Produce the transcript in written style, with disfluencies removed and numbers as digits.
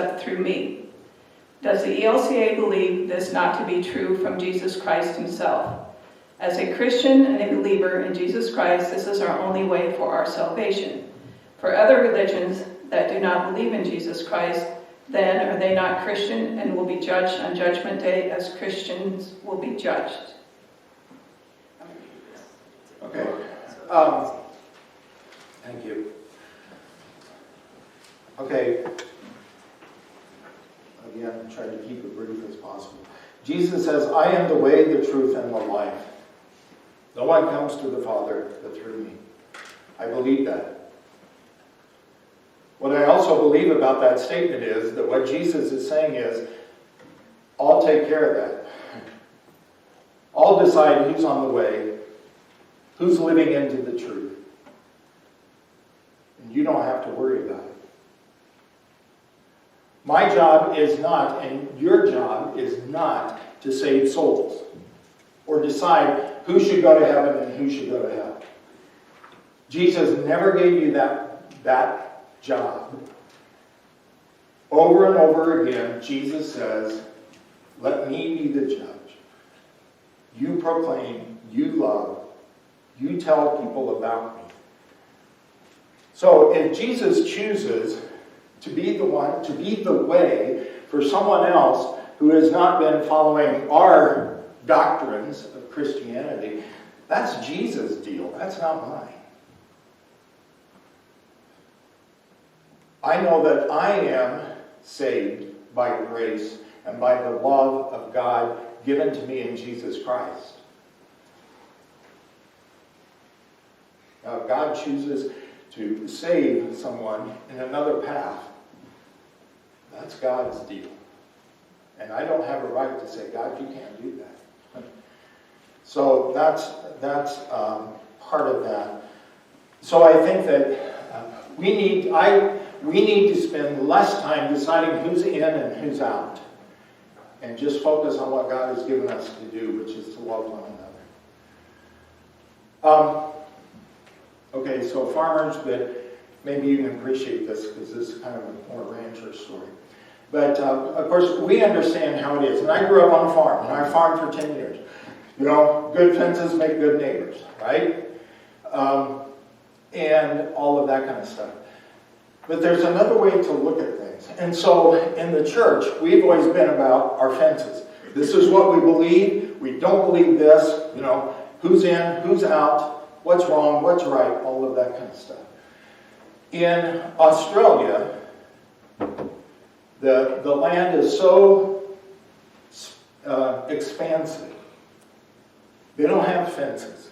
except through me. Does the ELCA believe this not to be true from Jesus Christ himself? As a Christian and a believer in Jesus Christ, this is our only way for our salvation. For other religions that do not believe in Jesus Christ, then are they not Christian and will be judged on Judgment Day as Christians will be judged? Okay. Thank you. Okay. Again, try to keep it brief as possible. Jesus says, I am the way, the truth, and the life. No one comes to the Father but through me. I believe that. What I also believe about that statement is that what Jesus is saying is, I'll take care of that. I'll decide who's on the way, who's living into the truth. And you don't have to worry about it. My job is not, and your job is not, to save souls or decide who should go to heaven and who should go to hell. Jesus never gave you that job. Over and over again, Jesus says, let me be the judge. You proclaim, you love, you tell people about me. So if Jesus chooses to be the one, to be the way for someone else who has not been following our doctrines of Christianity, that's Jesus' deal. That's not mine. I know that I am saved by grace and by the love of God given to me in Jesus Christ. Now, if God chooses to save someone in another path, that's God's deal. And I don't have a right to say, God, you can't do that. So that's part of that. So I think that we need to spend less time deciding who's in and who's out, and just focus on what God has given us to do, which is to love one another. Okay, so farmers, but maybe you can appreciate this because this is kind of a more rancher story. But of course, we understand how it is. And I grew up on a farm, and I farmed for 10 years. You know, good fences make good neighbors, right? And all of that kind of stuff. But there's another way to look at things. And so in the church, we've always been about our fences. This is what we believe. We don't believe this. You know, who's in, who's out, what's wrong, what's right, all of that kind of stuff. In Australia, the land is so expansive. They don't have fences.